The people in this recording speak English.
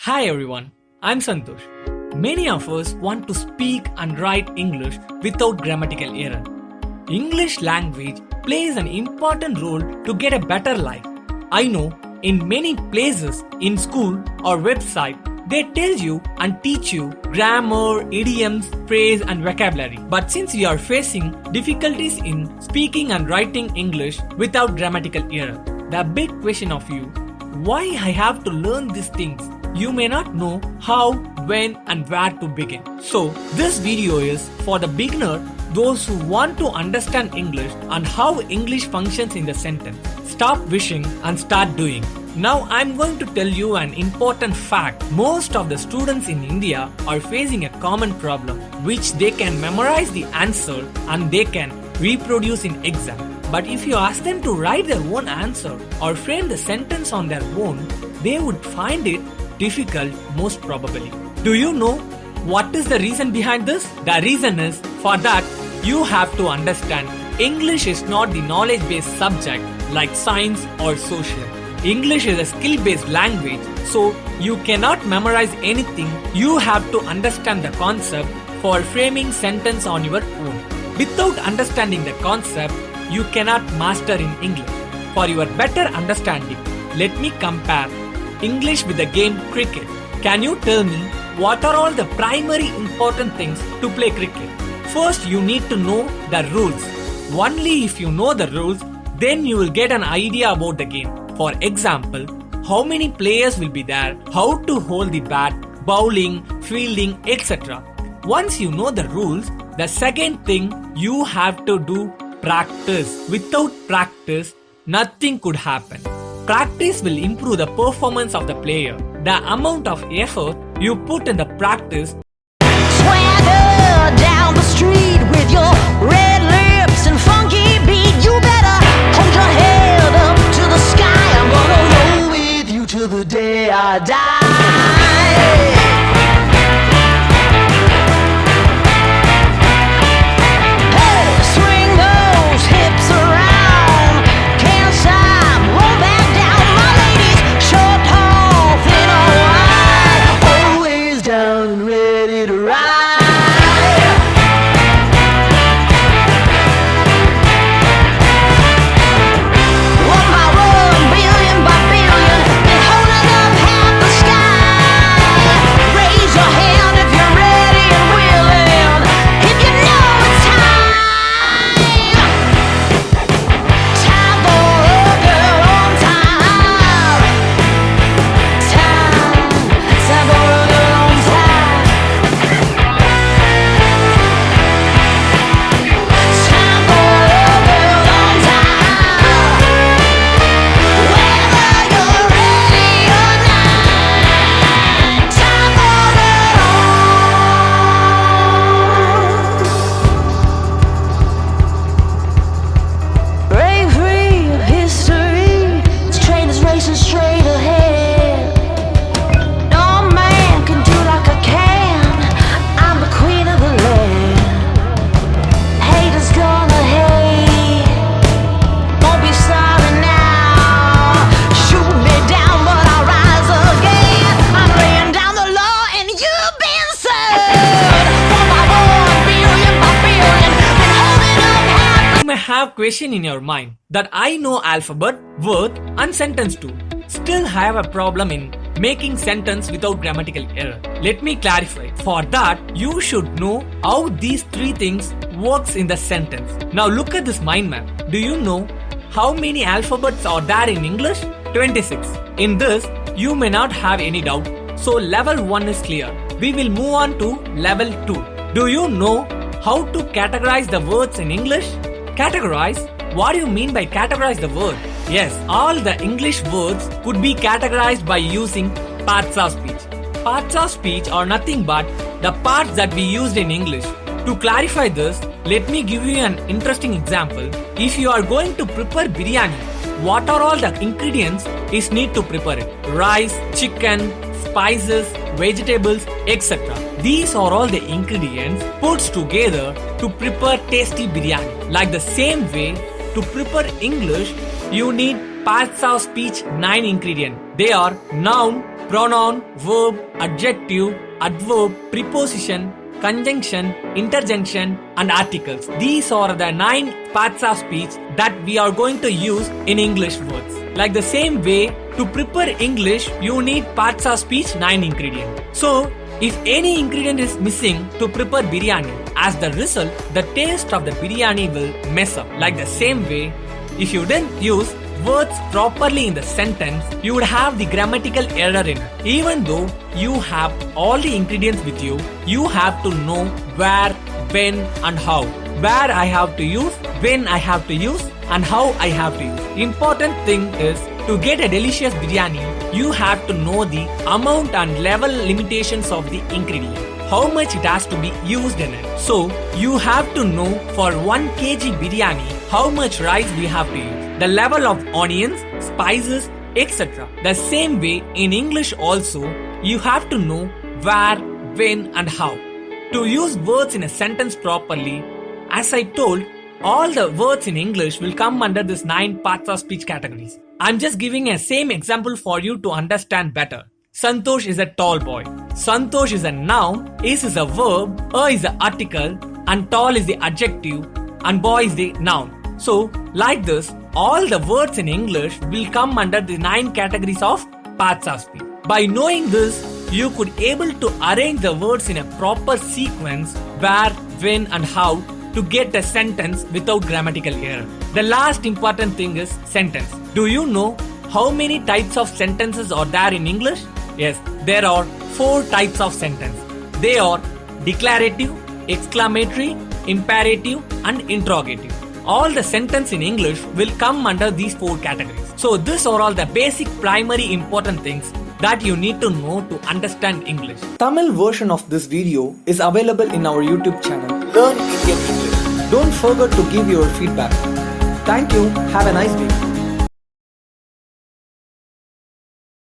Hi everyone, I'm Santosh. Many of us want to speak and write English without grammatical error. English language plays an important role to get a better life. I know in many places in school or website they tell you and teach you grammar, idioms, phrase and vocabulary. But since you are facing difficulties in speaking and writing English without grammatical error, the big question of you, why I have to learn these things? You may not know how, when and where to begin. So this video is for the beginner, those who want to understand English and how English functions in the sentence. Stop wishing and start doing. Now I'm going to tell you an important fact. Most of the students in India are facing a common problem which they can memorize the answer and they can reproduce in exam. But if you ask them to write their own answer or frame the sentence on their own, they would find it difficult most probably. Do you know what is the reason behind this? The reason is for that you have to understand English is not the knowledge-based subject like science or social. English is a skill-based language, so you cannot memorize anything. You have to understand the concept for framing sentence on your own. Without understanding the concept, you cannot master in English. For your better understanding, let me compare English with the game cricket. Can you tell me what are all the primary important things to play cricket? First, you need to know the rules. Only if you know the rules, then you will get an idea about the game. For example, how many players will be there, how to hold the bat, bowling, fielding, etc. Once you know the rules, the second thing you have to do practice. Without practice, nothing could happen. Practice will improve the performance of the player. The amount of effort you put in the practice. Swagger down the street with your red lips and funky beat. You better hold your head up to the sky. I'm gonna roll with you till the day I die. Have question in your mind that I know alphabet, word and sentence too. Still have a problem in making sentence without grammatical error. Let me clarify. For that, you should know how these three things works in the sentence. Now look at this mind map. Do you know how many alphabets are there in English? 26. In this, you may not have any doubt. So level 1 is clear. We will move on to level 2. Do you know how to categorize the words in English? Categorize? What do you mean by categorize the word? Yes, all the English words could be categorized by using parts of speech. Parts of speech are nothing but the parts that we used in English. To clarify this, let me give you an interesting example. If you are going to prepare biryani, what are all the ingredients is need to prepare it? Rice, chicken, spices, vegetables, etc. These are all the ingredients put together to prepare tasty biryani. Like the same way, to prepare English, you need parts of speech 9 ingredients. They are noun, pronoun, verb, adjective, adverb, preposition, conjunction, interjection, and articles. These are the 9 parts of speech that we are going to use in English words. Like the same way, to prepare English, you need parts of speech 9 ingredients. So, if any ingredient is missing to prepare biryani, as the result, the taste of the biryani will mess up. Like the same way, if you didn't use words properly in the sentence, you would have the grammatical error in it. Even though you have all the ingredients with you, you have to know where, when, and how. Where I have to use, when I have to use, and how I have to use. Important thing is, to get a delicious biryani, you have to know the amount and level limitations of the ingredient. How much it has to be used in it. So, you have to know for 1 kg biryani, how much rice we have to use. The level of onions, spices, etc. The same way in English also, you have to know where, when, and how. To use words in a sentence properly, as I told, all the words in English will come under this 9 parts of speech categories. I'm just giving a same example for you to understand better. Santosh is a tall boy. Santosh is a noun, is a verb, is the article, and tall is the adjective, and boy is the noun. So, like this, all the words in English will come under the 9 categories of parts of speech. By knowing this, you could able to arrange the words in a proper sequence where, when, and how to get a sentence without grammatical error. The last important thing is sentence. Do you know how many types of sentences are there in English? Yes, there are 4 types of sentence. They are declarative, exclamatory, imperative, and interrogative. All the sentence in English will come under these 4 categories. So these are all the basic primary important things that you need to know to understand English. Tamil version of this video is available in our YouTube channel, Learn Indian English. Don't forget to give your feedback. Thank you. Have a nice day.